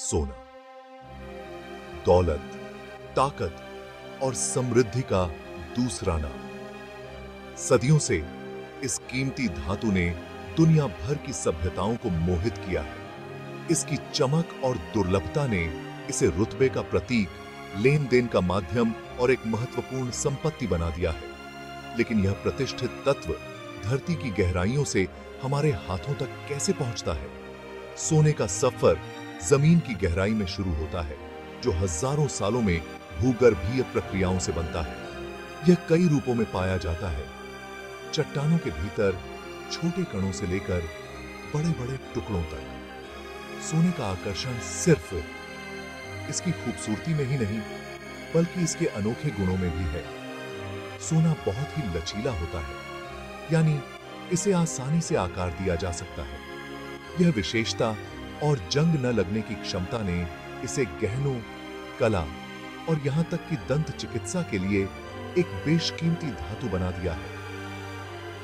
सोना दौलत, ताकत और समृद्धि का दूसरा नाम। सदियों से इस कीमती धातु ने दुनिया भर की सभ्यताओं को मोहित किया है। इसकी चमक और दुर्लभता ने इसे रुतबे का प्रतीक, लेन देन का माध्यम और एक महत्वपूर्ण संपत्ति बना दिया है। लेकिन यह प्रतिष्ठित तत्व धरती की गहराइयों से हमारे हाथों तक कैसे पहुंचता है? सोने का सफर जमीन की गहराई में शुरू होता है, जो हजारों सालों में भूगर्भीय प्रक्रियाओं से बनता है। यह कई रूपों में पाया जाता है। चट्टानों के भीतर छोटे कणों से लेकर बड़े बड़े टुकड़ों तक। सोने का आकर्षण सिर्फ इसकी खूबसूरती में ही नहीं, बल्कि इसके अनोखे गुणों में भी है। सोना बहुत ही लचीला होता है, यानी इसे आसानी से आकार दिया जा सकता है। यह विशेषता और जंग न लगने की क्षमता ने इसे गहनों, कला और यहां तक कि दंत चिकित्सा के लिए एक बेशकीमती धातु बना दिया है।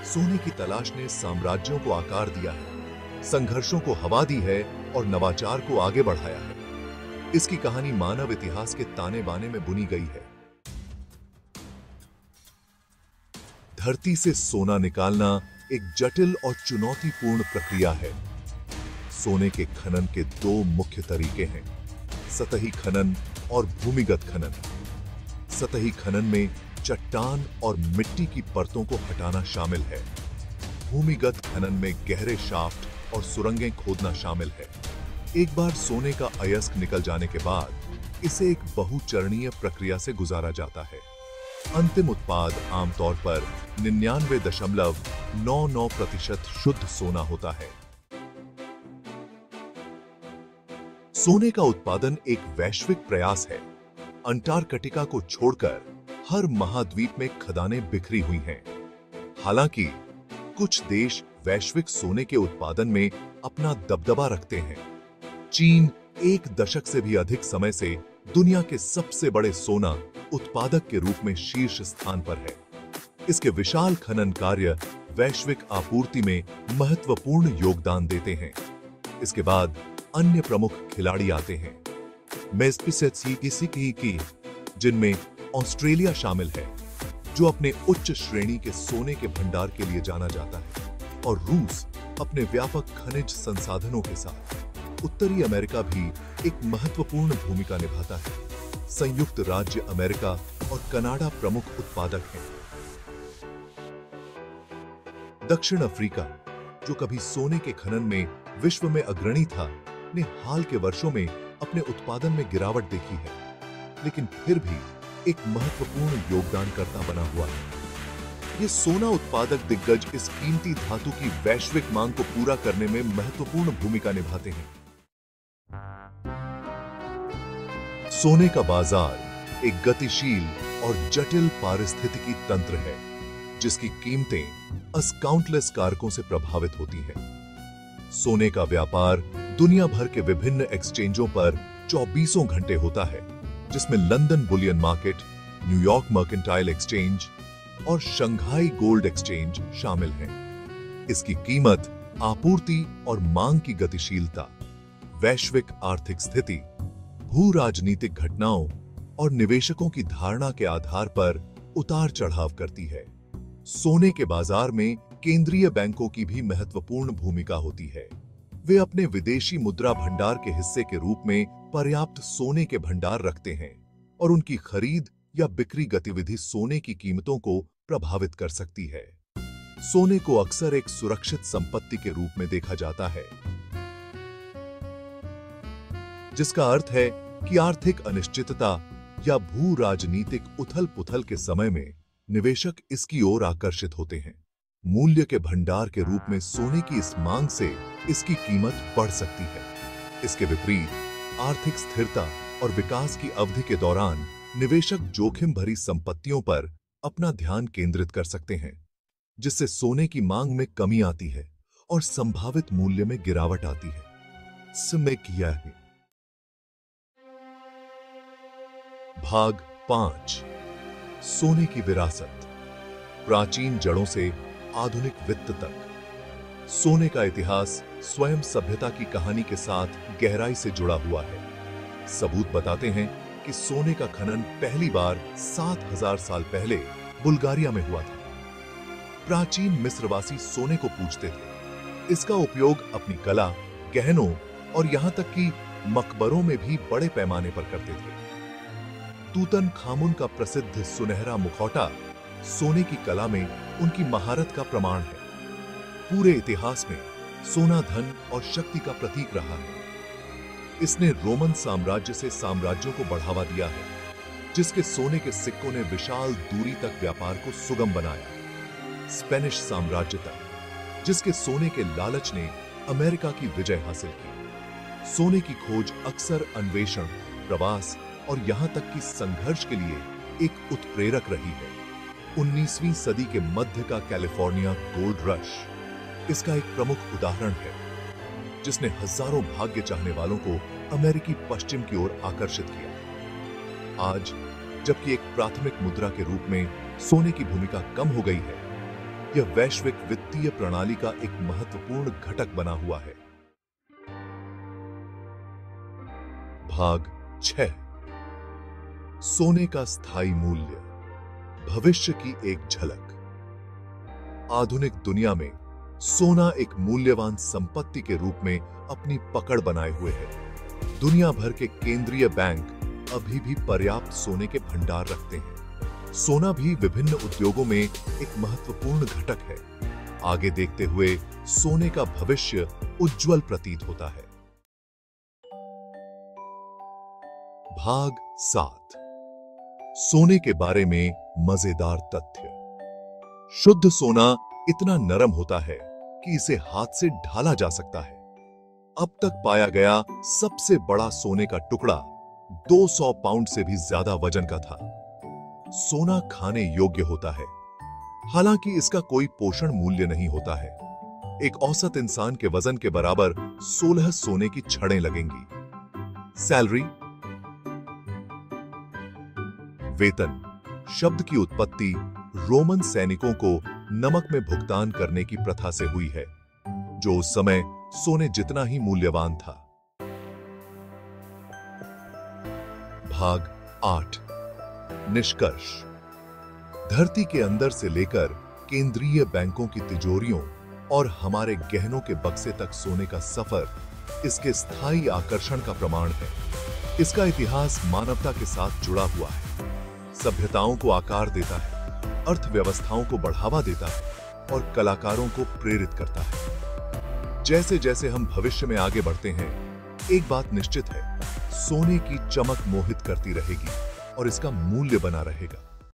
सोने की तलाश ने साम्राज्यों को आकार दिया है, संघर्षों को हवा दी है और नवाचार को आगे बढ़ाया है। इसकी कहानी मानव इतिहास के ताने बाने में बुनी गई है। धरती से सोना निकालना एक जटिल और चुनौतीपूर्ण प्रक्रिया है। सोने के खनन के दो मुख्य तरीके हैं, सतही खनन और भूमिगत खनन। सतही खनन में चट्टान और मिट्टी की परतों को हटाना शामिल है। भूमिगत खनन में गहरे शाफ्ट और सुरंगें खोदना शामिल है। एक बार सोने का अयस्क निकल जाने के बाद इसे एक बहुचरणीय प्रक्रिया से गुजारा जाता है। अंतिम उत्पाद आमतौर पर 99.99% शुद्ध सोना होता है। सोने का उत्पादन एक वैश्विक प्रयास है। अंटार्कटिका को छोड़कर हर महाद्वीप में खदानें बिखरी हुई हैं। हालांकि कुछ देश वैश्विक सोने के उत्पादन में अपना दबदबा रखते हैं। चीन 1 दशक से भी अधिक समय से दुनिया के सबसे बड़े सोना उत्पादक के रूप में शीर्ष स्थान पर है। इसके विशाल खनन कार्य वैश्विक आपूर्ति में महत्वपूर्ण योगदान देते हैं। इसके बाद अन्य प्रमुख खिलाड़ी आते हैं, की, जिनमें ऑस्ट्रेलिया शामिल है, जो अपने उच्च श्रेणी के सोने के भंडार के लिए जाना जाता है, और रूस अपने व्यापक खनिज संसाधनों के साथ। उत्तरी अमेरिका भी एक महत्वपूर्ण भूमिका निभाता है। संयुक्त राज्य अमेरिका और कनाडा प्रमुख उत्पादक हैं। दक्षिण अफ्रीका, जो कभी सोने के खनन में विश्व में अग्रणी था, ने हाल के वर्षों में अपने उत्पादन में गिरावट देखी है, लेकिन फिर भी एक महत्वपूर्ण योगदानकर्ता बना हुआ है। ये सोना उत्पादक दिग्गज इस कीमती धातु की वैश्विक मांग को पूरा करने में महत्वपूर्ण भूमिका निभाते हैं। सोने का बाजार एक गतिशील और जटिल पारिस्थितिकी तंत्र है, जिसकी कीमतें असकाउंटलेस कारकों से प्रभावित होती हैं। सोने का व्यापार दुनिया भर के विभिन्न एक्सचेंजों पर 24 घंटे होता है, जिसमें London Boolean market, New York mercantile exchange और शंघाई गोल्ड एक्सचेंज शामिल हैं। इसकी कीमत, आपूर्ति और मांग की गतिशीलता, वैश्विक आर्थिक स्थिति, भू राजनीतिक घटनाओं और निवेशकों की धारणा के आधार पर उतार चढ़ाव करती है। सोने के बाजार में केंद्रीय बैंकों की भी महत्वपूर्ण भूमिका होती है। वे अपने विदेशी मुद्रा भंडार के हिस्से के रूप में पर्याप्त सोने के भंडार रखते हैं, और उनकी खरीद या बिक्री गतिविधि सोने की कीमतों को प्रभावित कर सकती है। सोने को अक्सर एक सुरक्षित संपत्ति के रूप में देखा जाता है, जिसका अर्थ है कि आर्थिक अनिश्चितता या भू राजनीतिक उथल-पुथल के समय में निवेशक इसकी ओर आकर्षित होते हैं। मूल्य के भंडार के रूप में सोने की इस मांग से इसकी कीमत बढ़ सकती है। इसके विपरीत, आर्थिक स्थिरता और विकास की अवधि के दौरान निवेशक जोखिम भरी संपत्तियों पर अपना ध्यान केंद्रित कर सकते हैं, जिससे सोने की मांग में कमी आती है और संभावित मूल्य में गिरावट आती है। समय किया है। भाग 5, सोने की विरासत, प्राचीन जड़ों से आधुनिक वित्त तक। सोने का इतिहास स्वयं सभ्यता की कहानी के साथ गहराई से जुड़ा हुआ है। सबूत बताते हैं कि सोने का खनन पहली बार 7000 साल पहले बुल्गारिया में हुआ था। प्राचीन मिस्रवासी सोने को पूजते थे। इसका उपयोग अपनी कला, गहनों और यहां तक कि मकबरों में भी बड़े पैमाने पर करते थे। तूतनखामुन का प्रसिद्ध सुनहरा मुखौटा सोने की कला में उनकी महारत का प्रमाण है। पूरे इतिहास में सोना धन और शक्ति का प्रतीक रहा है। इसने रोमन साम्राज्य से साम्राज्यों को बढ़ावा दिया है, जिसके सोने के सिक्कों ने विशाल दूरी तक व्यापार को सुगम बनाया। स्पेनिश साम्राज्य तक, जिसके सोने के लालच ने अमेरिका की विजय हासिल की। सोने की खोज अक्सर अन्वेषण, प्रवास और यहां तक कि संघर्ष के लिए एक उत्प्रेरक रही है। 19वीं सदी के मध्य का कैलिफोर्निया गोल्ड रश इसका एक प्रमुख उदाहरण है, जिसने हजारों भाग्य चाहने वालों को अमेरिकी पश्चिम की ओर आकर्षित किया। आज जबकि एक प्राथमिक मुद्रा के रूप में सोने की भूमिका कम हो गई है, यह वैश्विक वित्तीय प्रणाली का एक महत्वपूर्ण घटक बना हुआ है। भाग 6। सोने का स्थायी मूल्य, भविष्य की एक झलक। आधुनिक दुनिया में सोना एक मूल्यवान संपत्ति के रूप में अपनी पकड़ बनाए हुए है। दुनिया भर के केंद्रीय बैंक अभी भी पर्याप्त सोने के भंडार रखते हैं। सोना भी विभिन्न उद्योगों में एक महत्वपूर्ण घटक है। आगे देखते हुए सोने का भविष्य उज्जवल प्रतीत होता है। भाग 7। सोने के बारे में मजेदार तथ्य। शुद्ध सोना इतना नरम होता है कि इसे हाथ से ढाला जा सकता है। अब तक पाया गया सबसे बड़ा सोने का टुकड़ा 200 पाउंड से भी ज्यादा वजन का था। सोना खाने योग्य होता है, हालांकि इसका कोई पोषण मूल्य नहीं होता है। एक औसत इंसान के वजन के बराबर 16 सोने की छड़ें लगेंगी। सैलरी, वेतन शब्द की उत्पत्ति रोमन सैनिकों को नमक में भुगतान करने की प्रथा से हुई है, जो उस समय सोने जितना ही मूल्यवान था। भाग 8। निष्कर्ष। धरती के अंदर से लेकर केंद्रीय बैंकों की तिजोरियों और हमारे गहनों के बक्से तक सोने का सफर इसके स्थायी आकर्षण का प्रमाण है। इसका इतिहास मानवता के साथ जुड़ा हुआ है, सभ्यताओं को आकार देता है, अर्थव्यवस्थाओं को बढ़ावा देता है और कलाकारों को प्रेरित करता है। जैसे जैसे हम भविष्य में आगे बढ़ते हैं, एक बात निश्चित है, सोने की चमक मोहित करती रहेगी और इसका मूल्य बना रहेगा।